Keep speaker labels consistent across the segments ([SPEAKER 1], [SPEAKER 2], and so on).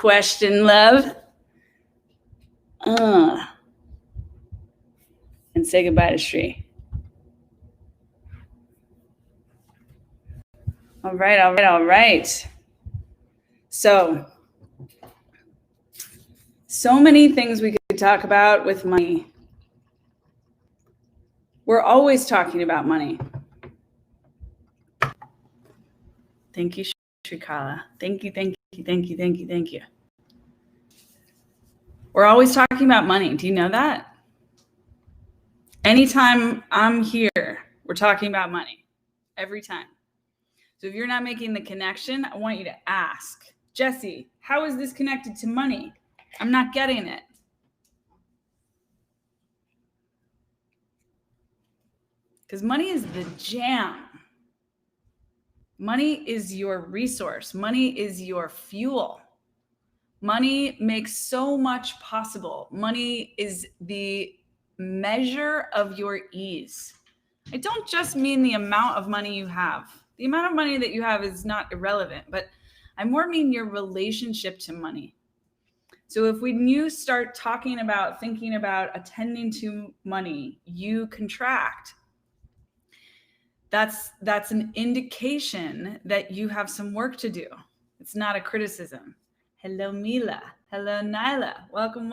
[SPEAKER 1] question, love. And say goodbye to Shri. All right. So many things we could talk about with money. We're always talking about money. Thank you, Shrikala. Thank you. We're always talking about money. Do you know that? Anytime I'm here, we're talking about money. Every time. So if you're not making the connection, I want you to ask, Jesse, how is this connected to money? I'm not getting it. Because money is the jam. Money is your resource. Money is your fuel. Money makes so much possible. Money is the measure of your ease. I don't just mean the amount of money you have. The amount of money that you have is not irrelevant, but I more mean your relationship to money. So if when you start thinking about attending to money, you contract. That's an indication that you have some work to do. It's not a criticism. Hello, Mila. Hello, Nyla. Welcome.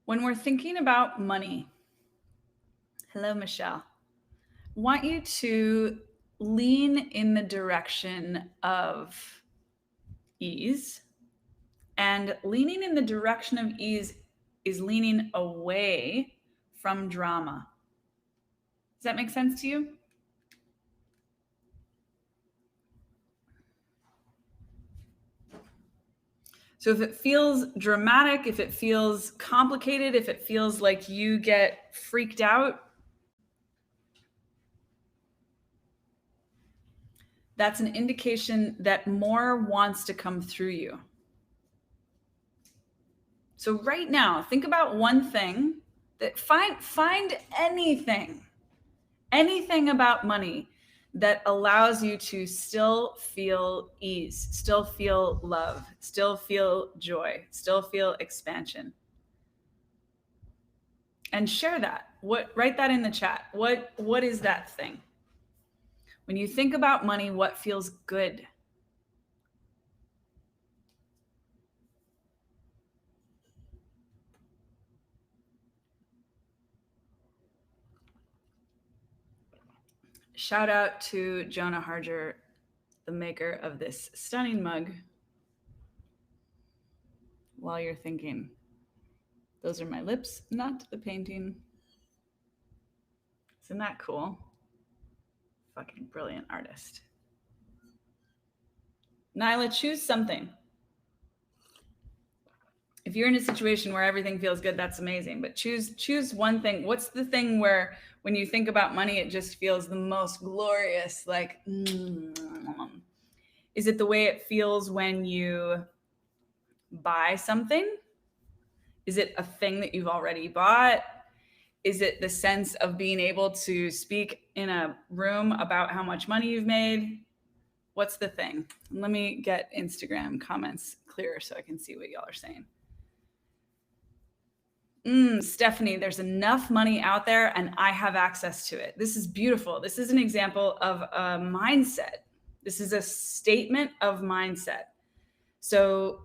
[SPEAKER 1] When we're thinking about money, hello, Michelle, I want you to lean in the direction of ease. And leaning in the direction of ease is leaning away from drama. Does that make sense to you? So if it feels dramatic, if it feels complicated, if it feels like you get freaked out, that's an indication that more wants to come through you. So right now, think about one thing that find anything about money that allows you to still feel ease, still feel love, still feel joy, still feel expansion. And share that. Write that in the chat. What is that thing? When you think about money, what feels good? Shout out to Jonah Harger, the maker of this stunning mug. While you're thinking, those are my lips, not the painting. Isn't that cool? Fucking brilliant artist. Nyla, choose something. If you're in a situation where everything feels good, that's amazing. But choose one thing. What's the thing where when you think about money, it just feels the most glorious? Like, is it the way it feels when you buy something? Is it a thing that you've already bought? Is it the sense of being able to speak in a room about how much money you've made? What's the thing? Let me get Instagram comments clearer so I can see what y'all are saying. Stephanie, there's enough money out there and I have access to it. This is beautiful. This is an example of a mindset. This is a statement of mindset. So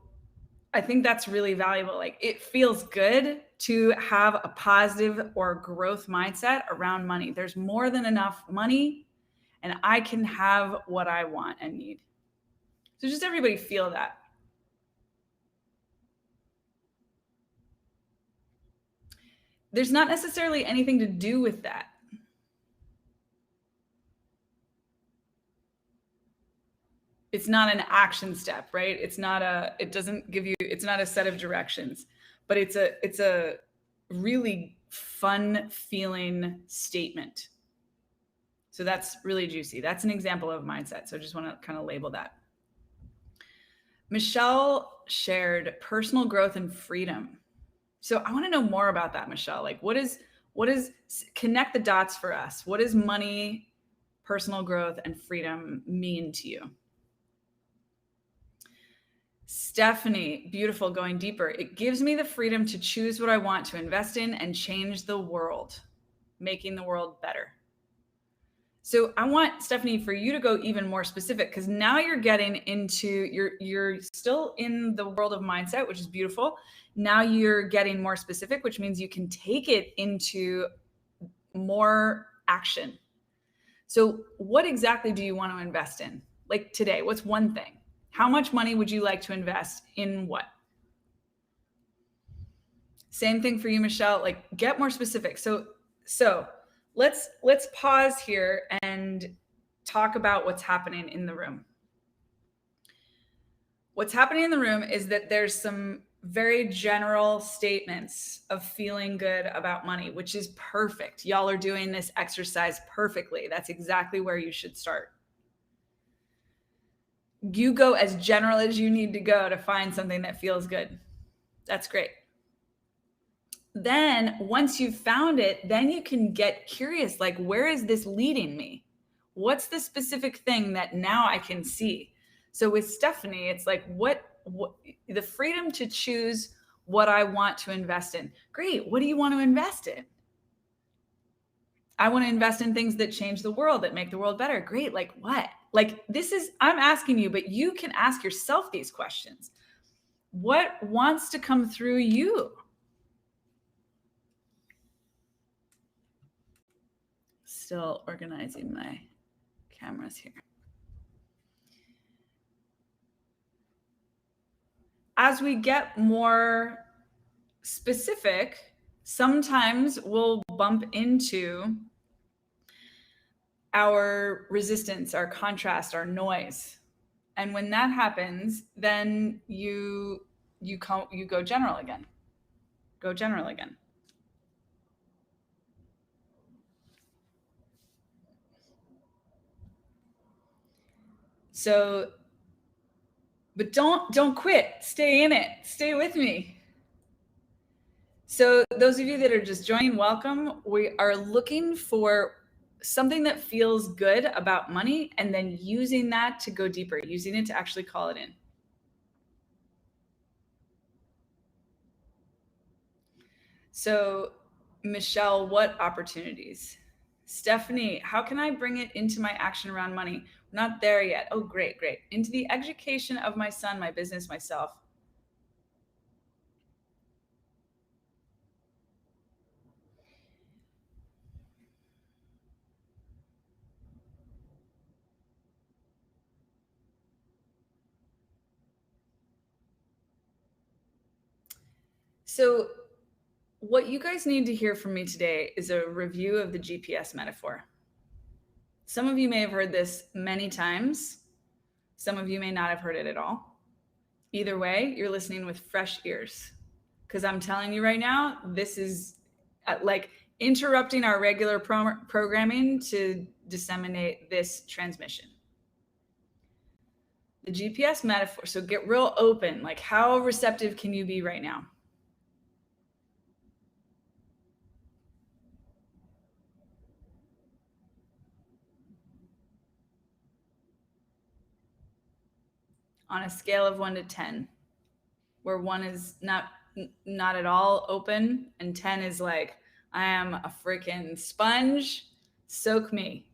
[SPEAKER 1] I think that's really valuable. Like, it feels good to have a positive or growth mindset around money. There's more than enough money and I can have what I want and need. So just everybody feel that. There's not necessarily anything to do with that. It's not an action step, right? It's not a set of directions, but it's a really fun feeling statement. So that's really juicy. That's an example of mindset. So I just want to kind of label that. Michelle shared personal growth and freedom. So I want to know more about that, Michelle. Like what is connect the dots for us? What does money, personal growth, and freedom mean to you? Stephanie, beautiful, going deeper. It gives me the freedom to choose what I want to invest in and change the world, making the world better. So I want, Stephanie, for you to go even more specific, because now you're getting into, you're still in the world of mindset, which is beautiful. Now you're getting more specific, which means you can take it into more action. So what exactly do you want to invest in? Like today, what's one thing? How much money would you like to invest in what? Same thing for you, Michelle. Like get more specific. So let's pause here and talk about what's happening in the room. What's happening in the room is that there's some very general statements of feeling good about money, which is perfect. Y'all are doing this exercise perfectly. That's exactly where you should start. You go as general as you need to go to find something that feels good. That's great. Then once you've found it, then you can get curious, like, where is this leading me? What's the specific thing that now I can see? So with Stephanie, it's like, what the freedom to choose what I want to invest in. Great. What do you want to invest in? I want to invest in things that change the world, that make the world better. Great. Like what? Like I'm asking you, but you can ask yourself these questions. What wants to come through you? Still organizing my cameras here. As we get more specific, sometimes we'll bump into our resistance, our contrast, our noise. And when that happens, then you go general again. Go general again. So, but don't quit. Stay in it. Stay with me. So those of you that are just joining, welcome. We are looking for something that feels good about money and then using that to go deeper, using it to actually call it in. So Michelle, what opportunities? Stephanie, how can I bring it into my action around money? We're not there yet. Oh, great. Into the education of my son, my business, myself. So what you guys need to hear from me today is a review of the GPS metaphor. Some of you may have heard this many times. Some of you may not have heard it at all. Either way, you're listening with fresh ears, because I'm telling you right now, this is like interrupting our regular programming to disseminate this transmission. The GPS metaphor. So get real open. Like, how receptive can you be right now? On a scale of 1 to 10, where 1 is not at all open and 10 is like, I am a freaking sponge, soak me.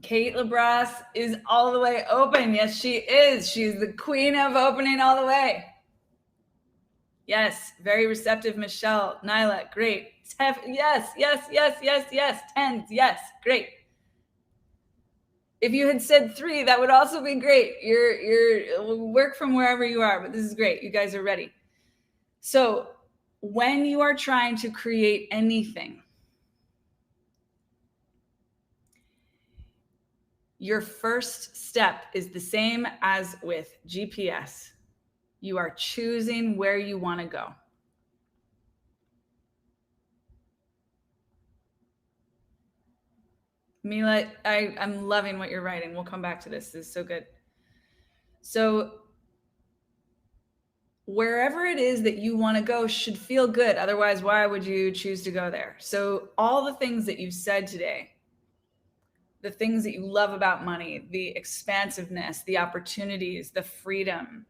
[SPEAKER 1] Kate LaBrasse is all the way open. Yes, she is. She's the queen of opening all the way. Yes, very receptive, Michelle. Nyla, great. Yes. Tens, yes, great. If you had said 3, that would also be great. You're work from wherever you are, but this is great. You guys are ready. So when you are trying to create anything, your first step is the same as with GPS. You are choosing where you want to go. Mila, I'm loving what you're writing. We'll come back to this. This is so good. So wherever it is that you want to go should feel good. Otherwise, why would you choose to go there? So all the things that you've said today, the things that you love about money, the expansiveness, the opportunities, the freedom.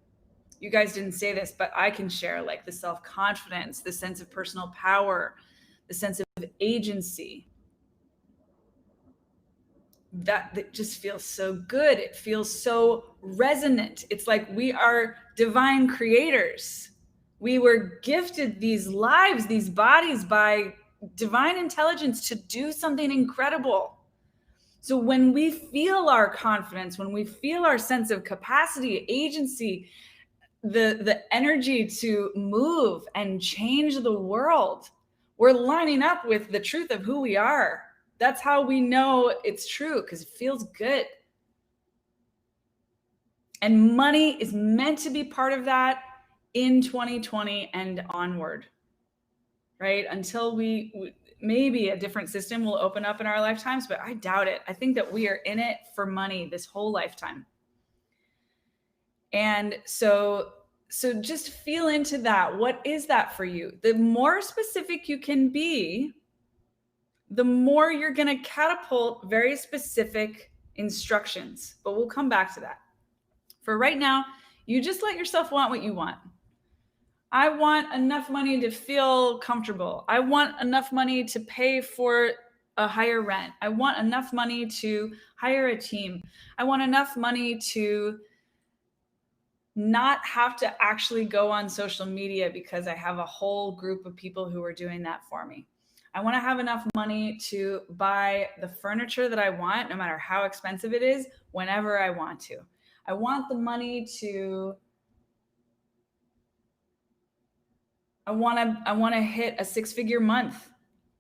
[SPEAKER 1] You guys didn't say this, but I can share like the self-confidence, the sense of personal power, the sense of agency. That just feels so good. It feels so resonant. It's like we are divine creators. We were gifted these lives, these bodies by divine intelligence to do something incredible. So when we feel our confidence, when we feel our sense of capacity, agency, the energy to move and change the world, we're lining up with the truth of who we are. That's how we know it's true, because it feels good. And money is meant to be part of that in 2020 and onward, right? Until we maybe a different system will open up in our lifetimes, but I doubt it. I think that we are in it for money this whole lifetime. And so just feel into that. What is that for you? The more specific you can be, the more you're going to catapult very specific instructions. But we'll come back to that. For right now, you just let yourself want what you want. I want enough money to feel comfortable. I want enough money to pay for a higher rent. I want enough money to hire a team. I want enough money to not have to actually go on social media because I have a whole group of people who are doing that for me. I want to have enough money to buy the furniture that I want, no matter how expensive it is, whenever I want to. I want the money to, I want to hit a 6-figure month,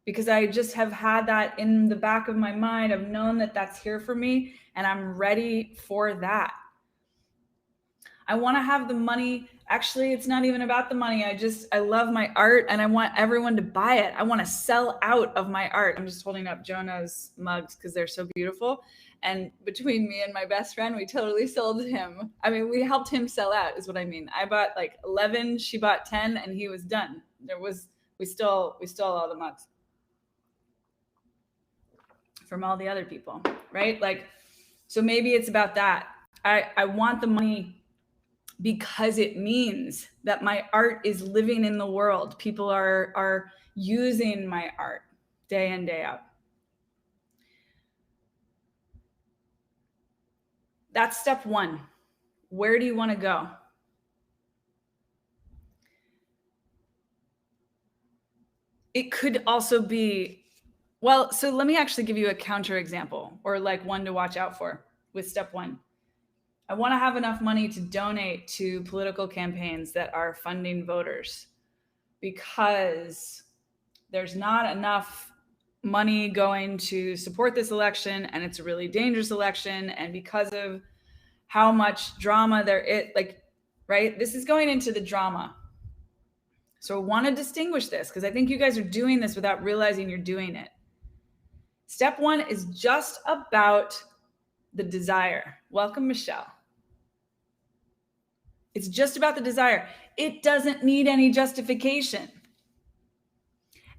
[SPEAKER 1] because I just have had that in the back of my mind. I've known that that's here for me and I'm ready for that. I want to have the money. Actually, it's not even about the money. I love my art and I want everyone to buy it. I want to sell out of my art. I'm just holding up Jonah's mugs because they're so beautiful. And between me and my best friend, we totally sold him. I mean, we helped him sell out is what I mean. I bought like 11, she bought 10, and he was done. We stole all the mugs from all the other people, right? Like, so maybe it's about that. I want the money because it means that my art is living in the world. People are using my art day in, day out. That's step one. Where do you want to go? It could also be, well, so let me actually give you a counter example, or like one to watch out for with step one. I want to have enough money to donate to political campaigns that are funding voters, because there's not enough money going to support this election, and it's a really dangerous election, and because of how much drama there is, like, right? This is going into the drama. So I want to distinguish this, because I think you guys are doing this without realizing you're doing it. Step one is just about the desire. Welcome, Michelle. It's just about the desire. It doesn't need any justification.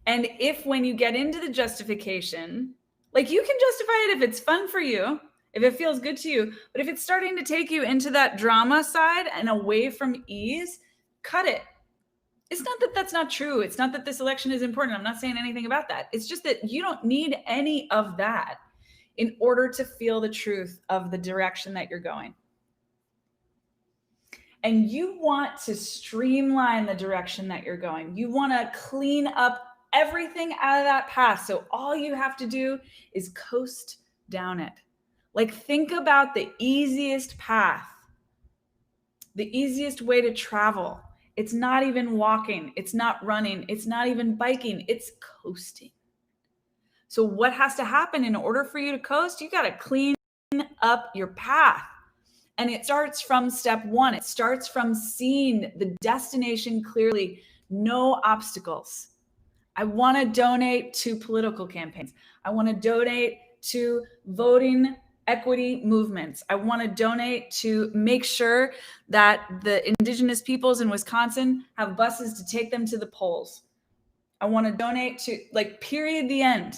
[SPEAKER 1] And if when you get into the justification, like, you can justify it if it's fun for you, if it feels good to you, but if it's starting to take you into that drama side and away from ease, cut it. It's not that that's not true. It's not that this election is important. I'm not saying anything about that. It's just that you don't need any of that in order to feel the truth of the direction that you're going. And you want to streamline the direction that you're going. You want to clean up everything out of that path. So all you have to do is coast down it. Like, think about the easiest path, the easiest way to travel. It's not even walking. It's not running. It's not even biking. It's coasting. So what has to happen in order for you to coast? You got to clean up your path. And it starts from step one. It starts from seeing the destination clearly, no obstacles. I want to donate to political campaigns. I want to donate to voting equity movements. I want to donate to make sure that the indigenous peoples in Wisconsin have buses to take them to the polls. I want to donate to, like, period, the end.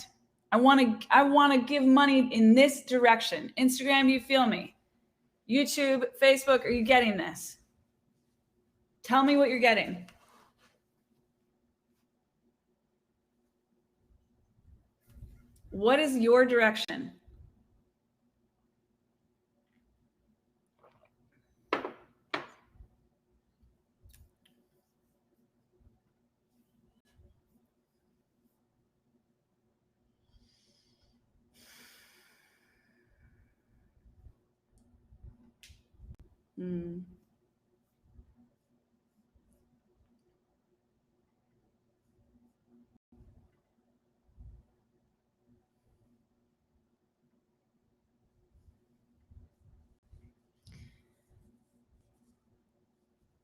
[SPEAKER 1] I want to give money in this direction. Instagram, you feel me? YouTube, Facebook, are you getting this? Tell me what you're getting. What is your direction?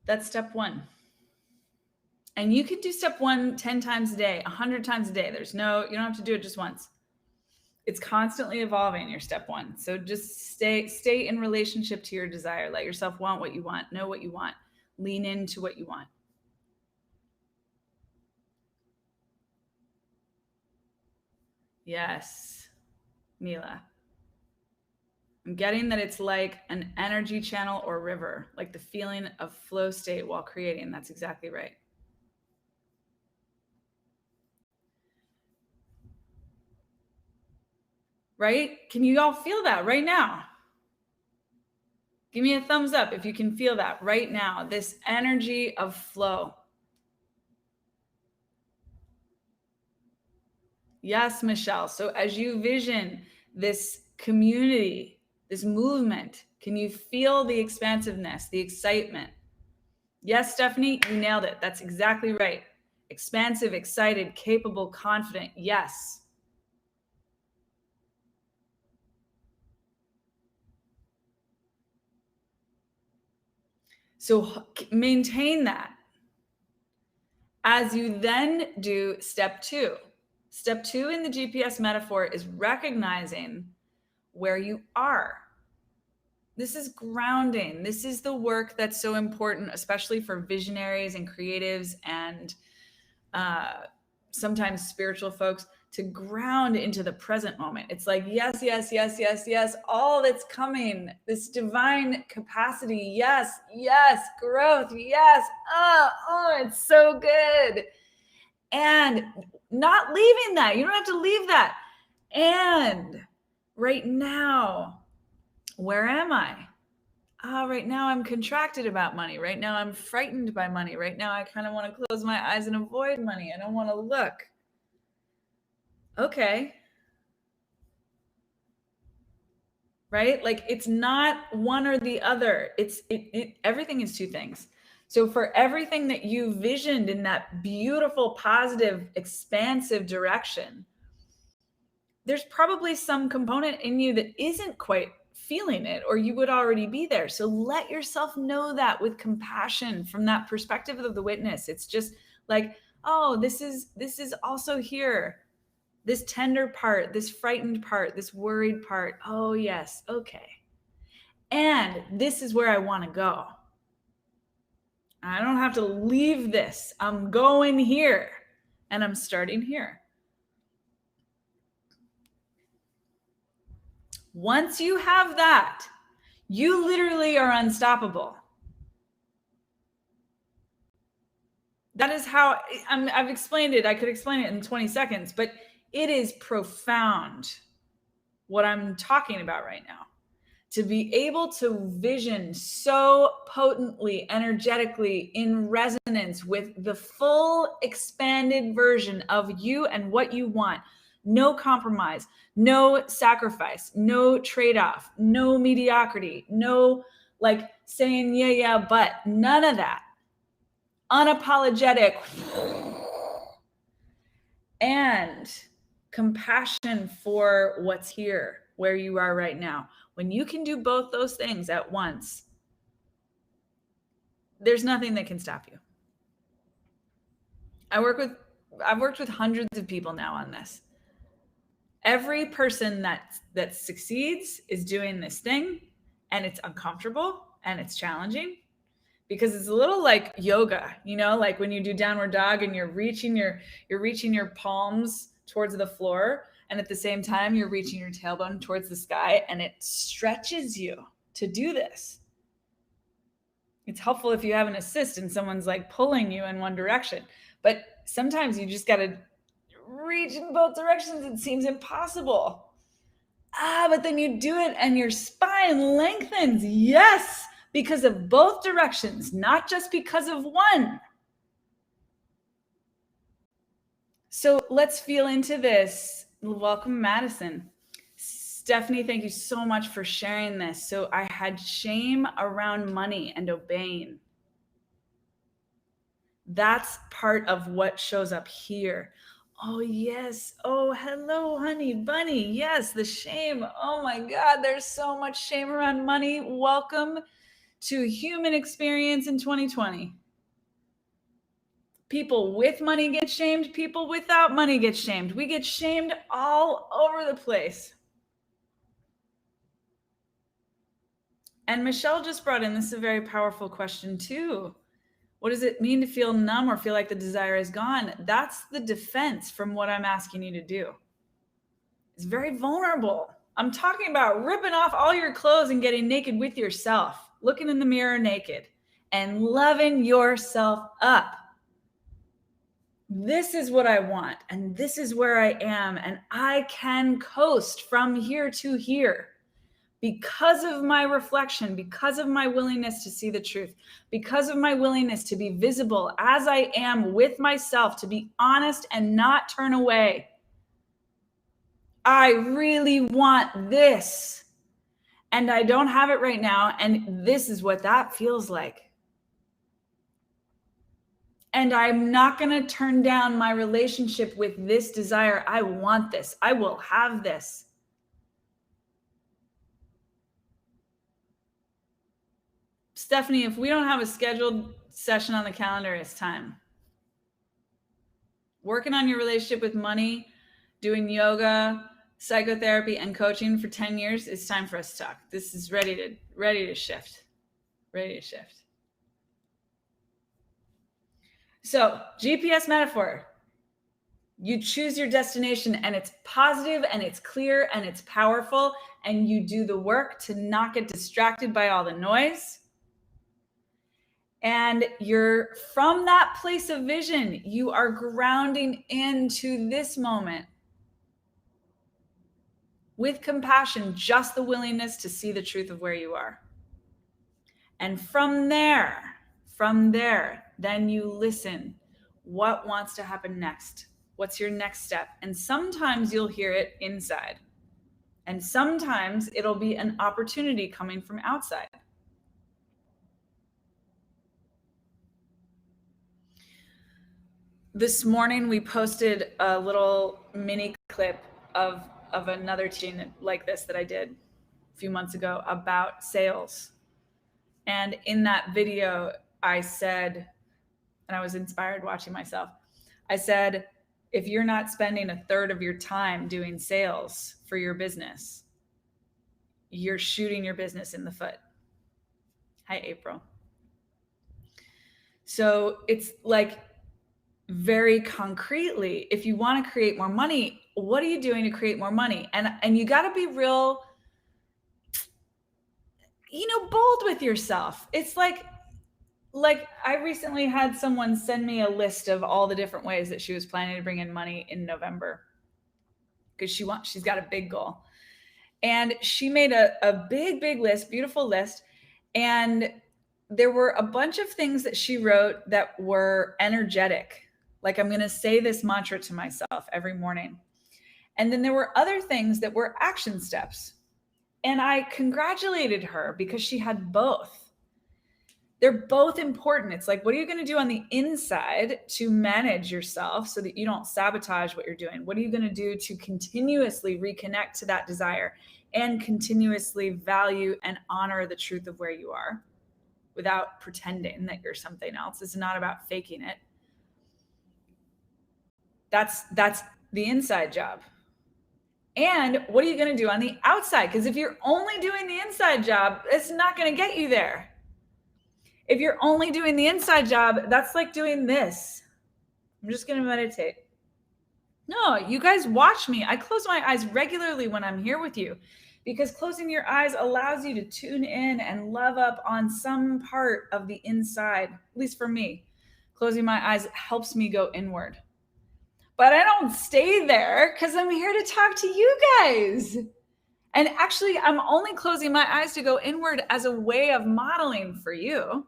[SPEAKER 1] That's step one. And you can do step one 10 times a day, 100 times a day. You don't have to do it just once. It's constantly evolving, your step one. So just stay in relationship to your desire. Let yourself want what you want, know what you want, lean into what you want. Yes, Mila. I'm getting that it's like an energy channel or river, like the feeling of flow state while creating. That's exactly right. Right? Can you all feel that right now? Give me a thumbs up if you can feel that right now, this energy of flow. Yes, Michelle. So as you vision this community, this movement, can you feel the expansiveness, the excitement? Yes, Stephanie, you nailed it. That's exactly right. Expansive, excited, capable, confident. Yes. So maintain that. As you then do step two. Step two in the GPS metaphor is recognizing where you are. This is grounding. This is the work that's so important, especially for visionaries and creatives and sometimes spiritual folks, to ground into the present moment. It's like, yes, yes, yes, yes, yes, all that's coming, this divine capacity. Yes, yes, growth. Yes. Oh, it's so good. And not leaving that. You don't have to leave that. And right now, where am I? Right now I'm contracted about money. Right now I'm frightened by money. Right now I kind of want to close my eyes and avoid money. I don't want to look. Okay. Right? Like, it's not one or the other. Everything is two things. So for everything that you visioned in that beautiful, positive, expansive direction, there's probably some component in you that isn't quite feeling it, or you would already be there. So let yourself know that with compassion from that perspective of the witness. It's just like, oh, this is also here. This tender part, this frightened part, this worried part. Oh, yes. Okay. And this is where I want to go. I don't have to leave this. I'm going here and I'm starting here. Once you have that, you literally are unstoppable. That is how I've explained it. I could explain it in 20 seconds, but it is profound what I'm talking about right now. To be able to vision so potently, energetically, in resonance with the full expanded version of you and what you want. No compromise, no sacrifice, no trade-off, no mediocrity, no like saying, yeah, but none of that. Unapologetic. And compassion for what's here, where you are right now. When you can do both those things at once, there's nothing that can stop you. I've worked with hundreds of people now on this. Every person that succeeds is doing this thing, and it's uncomfortable and it's challenging because it's a little like yoga, like when you do downward dog and you're reaching your palms towards the floor, and at the same time you're reaching your tailbone towards the sky, and it stretches you to do this. It's helpful if you have an assist and someone's like pulling you in one direction, but sometimes you just got to reach in both directions. It seems impossible. But then you do it and your spine lengthens. Yes, because of both directions, not just because of one. So let's feel into this. Welcome, Madison. Stephanie, thank you so much for sharing this. So I had shame around money and obeying. That's part of what shows up here. Oh, yes. Oh, hello, honey bunny. Yes, the shame. Oh my God, there's so much shame around money. Welcome to human experience in 2020. People with money get shamed. People without money get shamed. We get shamed all over the place. And Michelle just brought in, this is a very powerful question too. What does it mean to feel numb or feel like the desire is gone? That's the defense from what I'm asking you to do. It's very vulnerable. I'm talking about ripping off all your clothes and getting naked with yourself, looking in the mirror naked and loving yourself up. This is what I want, and this is where I am, and I can coast from here to here because of my reflection, because of my willingness to see the truth, because of my willingness to be visible as I am with myself, to be honest and not turn away. I really want this, and I don't have it right now, and this is what that feels like. And I'm not going to turn down my relationship with this desire. I want this. I will have this. Stephanie, if we don't have a scheduled session on the calendar, it's time. Working on your relationship with money, doing yoga, psychotherapy, and coaching for 10 years, it's time for us to talk. This is ready to shift. Ready to shift. So, GPS metaphor. You choose your destination, and it's positive and it's clear and it's powerful, and you do the work to not get distracted by all the noise. And you're from that place of vision, you are grounding into this moment with compassion, just the willingness to see the truth of where you are. And from there, then you listen. What wants to happen next? What's your next step? And sometimes you'll hear it inside. And sometimes it'll be an opportunity coming from outside. This morning, we posted a little mini clip of another teaching like this that I did a few months ago about sales. And in that video, I said, and I was inspired watching myself, I said, if you're not spending a third of your time doing sales for your business, you're shooting your business in the foot. Hi, April. So it's like, very concretely, if you want to create more money, what are you doing to create more money? And you got to be real, bold with yourself. It's like I recently had someone send me a list of all the different ways that she was planning to bring in money in November, because she's got a big goal. And she made a big list, beautiful list. And there were a bunch of things that she wrote that were energetic. Like, I'm going to say this mantra to myself every morning. And then there were other things that were action steps. And I congratulated her because she had both. They're both important. It's like, what are you going to do on the inside to manage yourself so that you don't sabotage what you're doing? What are you going to do to continuously reconnect to that desire and continuously value and honor the truth of where you are without pretending that you're something else? It's not about faking it. That's the inside job. And what are you going to do on the outside? Because if you're only doing the inside job, it's not going to get you there. If you're only doing the inside job, that's like doing this. I'm just going to meditate. No, you guys watch me. I close my eyes regularly when I'm here with you, because closing your eyes allows you to tune in and love up on some part of the inside. At least for me, closing my eyes helps me go inward. But I don't stay there because I'm here to talk to you guys. And actually, I'm only closing my eyes to go inward as a way of modeling for you.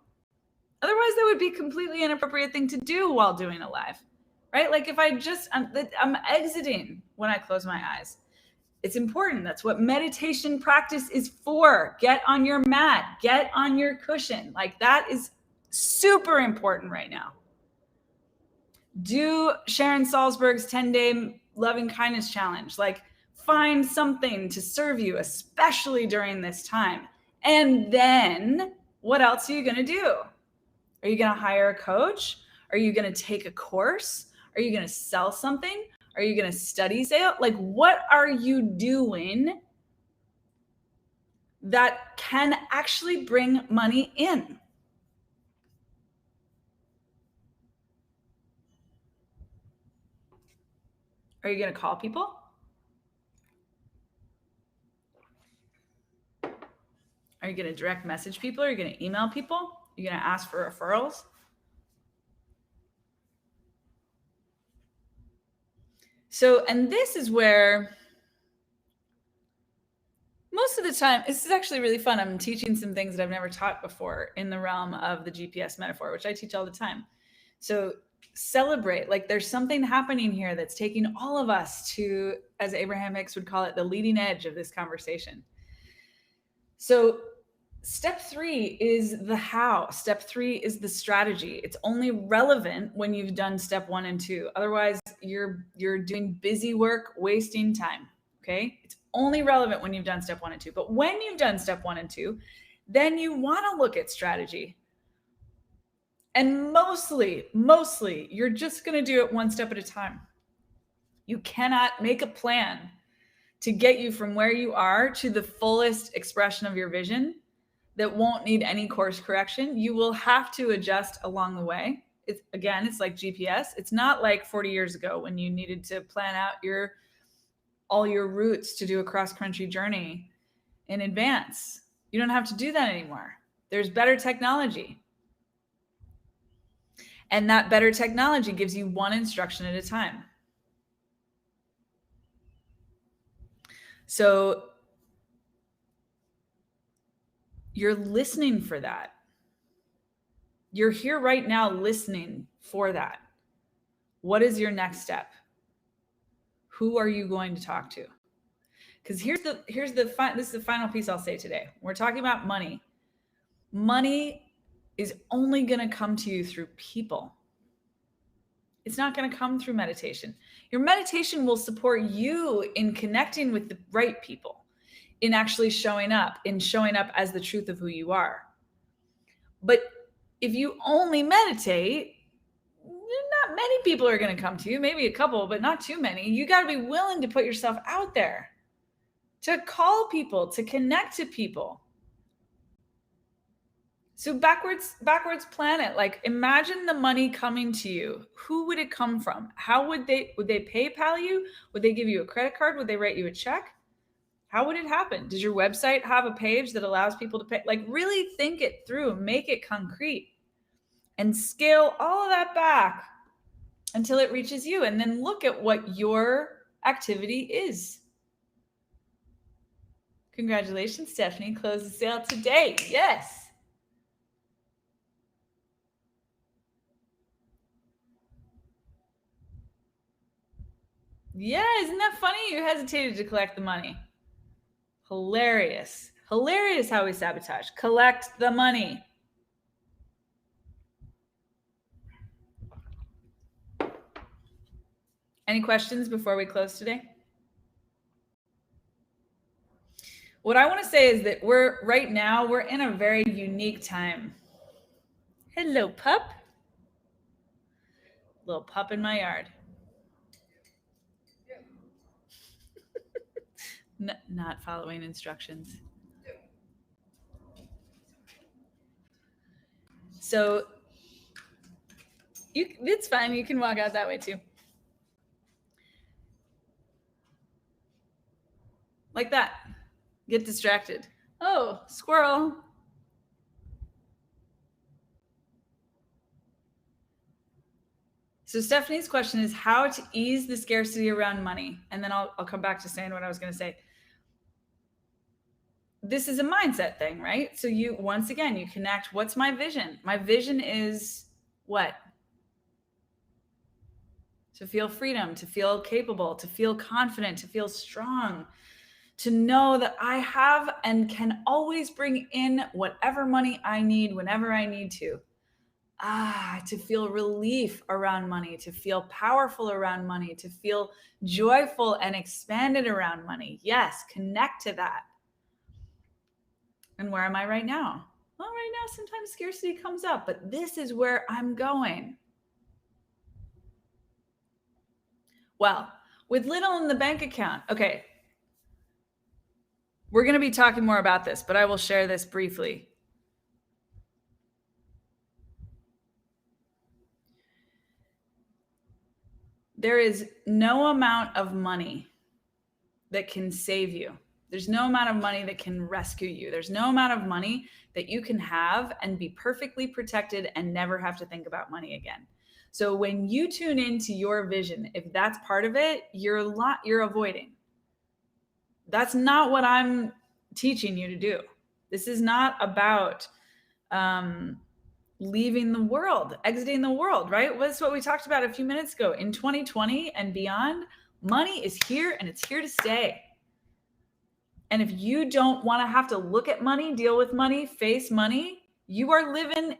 [SPEAKER 1] Otherwise, that would be a completely inappropriate thing to do while doing a live, right? Like if I'm exiting when I close my eyes. It's important. That's what meditation practice is for. Get on your mat, get on your cushion. Like that is super important right now. Do Sharon Salzberg's 10-day loving kindness challenge. Like find something to serve you, especially during this time. And then what else are you going to do? Are you going to hire a coach? Are you going to take a course? Are you going to sell something? Are you going to study sale? Like, what are you doing that can actually bring money in? Are you going to call people? Are you going to direct message people? Are you going to email people? Are you going to ask for referrals? So, and this is where most of the time, this is actually really fun. I'm teaching some things that I've never taught before in the realm of the GPS metaphor, which I teach all the time. So celebrate, like there's something happening here that's taking all of us to, as Abraham Hicks would call it, the leading edge of this conversation. So step 3 is the how. Step 3 is the strategy. It's only relevant when you've done step 1 and 2. Otherwise, you're doing busy work, wasting time. Okay? It's only relevant when you've done step 1 and 2. But when you've done step 1 and 2, then you want to look at strategy. And mostly, you're just going to do it one step at a time. You cannot make a plan to get you from where you are to the fullest expression of your vision that won't need any course correction. You will have to adjust along the way. It's like GPS. It's not like 40 years ago when you needed to plan out all your routes to do a cross-country journey in advance. You don't have to do that anymore. There's better technology. And that better technology gives you one instruction at a time. So you're listening for that. You're here right now listening for that. What is your next step? Who are you going to talk to? Because this is the final piece I'll say today. We're talking about money. Money is only going to come to you through people. It's not going to come through meditation. Your meditation will support you in connecting with the right people, in actually showing up as the truth of who you are. But if you only meditate, not many people are going to come to you, maybe a couple, but not too many. You got to be willing to put yourself out there, to call people, to connect to people. So backwards plan it. Like imagine the money coming to you. Who would it come from? How would they PayPal you? Would they give you a credit card? Would they write you a check? How would it happen? Does your website have a page that allows people to pay? Like really think it through, make it concrete, and scale all of that back until it reaches you. And then look at what your activity is. Congratulations, Stephanie. Close the sale today. Yes. Yeah, isn't that funny? You hesitated to collect the money. Hilarious. Hilarious how we sabotage. Collect the money. Any questions before we close today? What I want to say is that we're in a very unique time. Hello, pup. Little pup in my yard. Not following instructions. So it's fine. You can walk out that way too. Like that. Get distracted. Oh, squirrel. So Stephanie's question is how to ease the scarcity around money. And then I'll come back to saying what I was going to say. This is a mindset thing, right? So you, once again, you connect, what's my vision? My vision is what? To feel freedom, to feel capable, to feel confident, to feel strong, to know that I have and can always bring in whatever money I need whenever I need to. To feel relief around money, to feel powerful around money, to feel joyful and expanded around money. Yes, connect to that. And where am I right now? Well, right now, sometimes scarcity comes up, but this is where I'm going. Well, with little in the bank account, okay, we're going to be talking more about this, but I will share this briefly. There is no amount of money that can save you. There's no amount of money that can rescue you. There's no amount of money that you can have and be perfectly protected and never have to think about money again. So when you tune into your vision, if that's part of it, you're avoiding. That's not what I'm teaching you to do. This is not about leaving the world, exiting the world, right? That's what we talked about a few minutes ago. In 2020 and beyond, money is here and it's here to stay. And if you don't want to have to look at money, deal with money, face money, you are living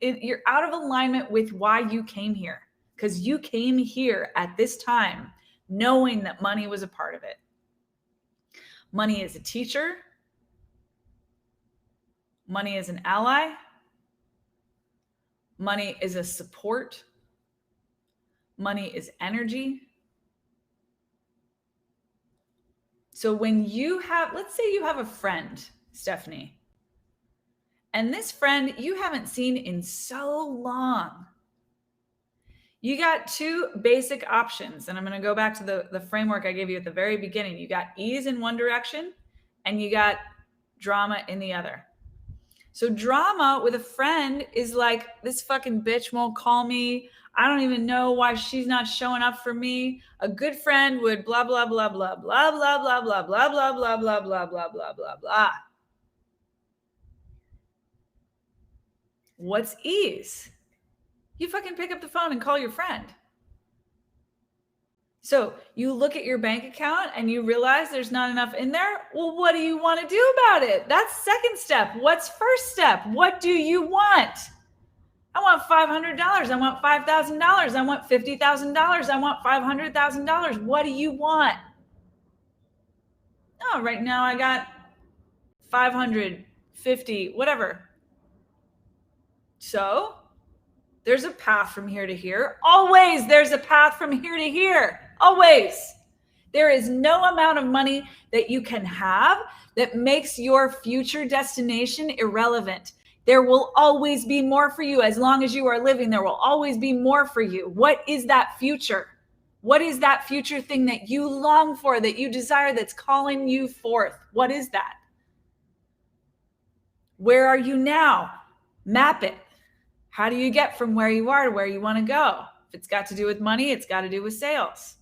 [SPEAKER 1] you're out of alignment with why you came here. Because you came here at this time knowing that money was a part of it. Money is a teacher. Money is an ally. Money is a support. Money is energy. So when you have, let's say you have a friend, Stephanie, and this friend you haven't seen in so long. You got two basic options. And I'm going to go back to the framework I gave you at the very beginning. You got ease in one direction and you got drama in the other. So drama with a friend is like, this fucking bitch won't call me. I don't even know why she's not showing up for me. A good friend would blah, blah, blah, blah, blah, blah, blah, blah, blah, blah, blah, blah, blah, blah, blah, blah, blah. What's ease? You fucking pick up the phone and call your friend. So you look at your bank account and you realize there's not enough in there. Well, what do you want to do about it? That's second step. What's first step? What do you want? I want $500. I want $5,000. I want $50,000. I want $500,000. What do you want? Oh, right now I got 550, whatever. So there's a path from here to here. Always there's a path from here to here. Always. There is no amount of money that you can have that makes your future destination irrelevant. There will always be more for you. As long as you are living, there will always be more for you. What is that future? What is that future thing that you long for, that you desire, that's calling you forth? What is that? Where are you now? Map it. How do you get from where you are to where you want to go? If it's got to do with money, it's got to do with sales.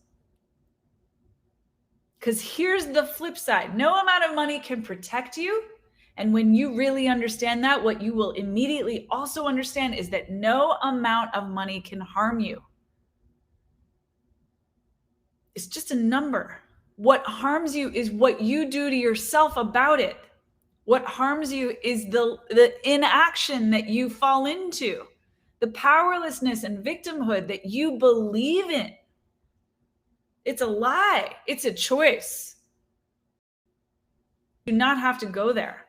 [SPEAKER 1] Because here's the flip side. No amount of money can protect you. And when you really understand that, what you will immediately also understand is that no amount of money can harm you. It's just a number. What harms you is what you do to yourself about it. What harms you is the inaction that you fall into, the powerlessness and victimhood that you believe in. It's a lie. It's a choice. You do not have to go there.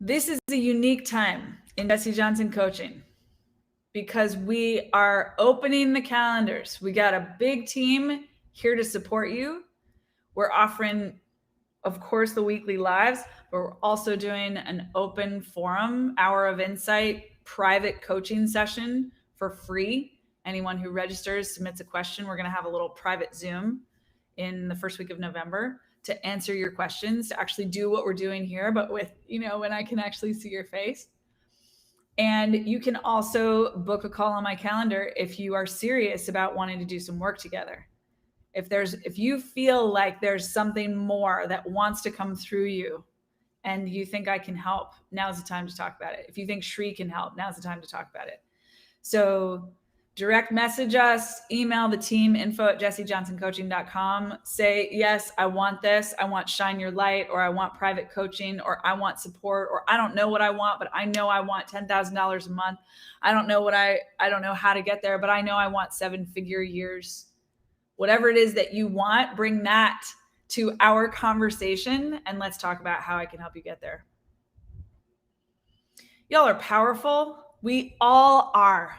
[SPEAKER 1] This is a unique time in Jesse Johnson coaching. because we are opening the calendars. We got a big team here to support you. We're offering, of course, the weekly lives, but we're also doing an open forum, Hour of Insight, private coaching session for free. Anyone who registers, submits a question, we're going to have a little private Zoom in the first week of November to answer your questions, to actually do what we're doing here, but with, when I can actually see your face. And you can also book a call on my calendar if you are serious about wanting to do some work together. If you feel like there's something more that wants to come through you and you think I can help, now's the time to talk about it. If you think Shri can help, now's the time to talk about it. So direct message us, email the team, info@jessiejohnsoncoaching.com. Say, yes, I want this. I want Shine Your Light, or I want private coaching, or I want support, or I don't know what I want, but I know I want $10,000 a month. I don't know I don't know how to get there, but I know I want 7-figure years. Whatever it is that you want, bring that to our conversation and let's talk about how I can help you get there. Y'all are powerful. We all are.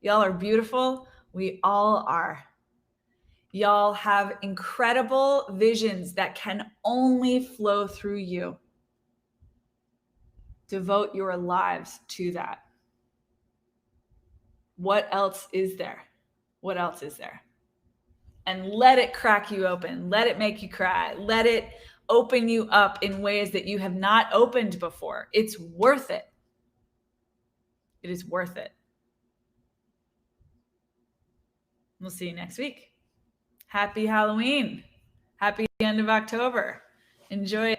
[SPEAKER 1] Y'all are beautiful. We all are. Y'all have incredible visions that can only flow through you. Devote your lives to that. What else is there? What else is there? And let it crack you open. Let it make you cry. Let it open you up in ways that you have not opened before. It's worth it. It is worth it. We'll see you next week. Happy Halloween. Happy end of October. Enjoy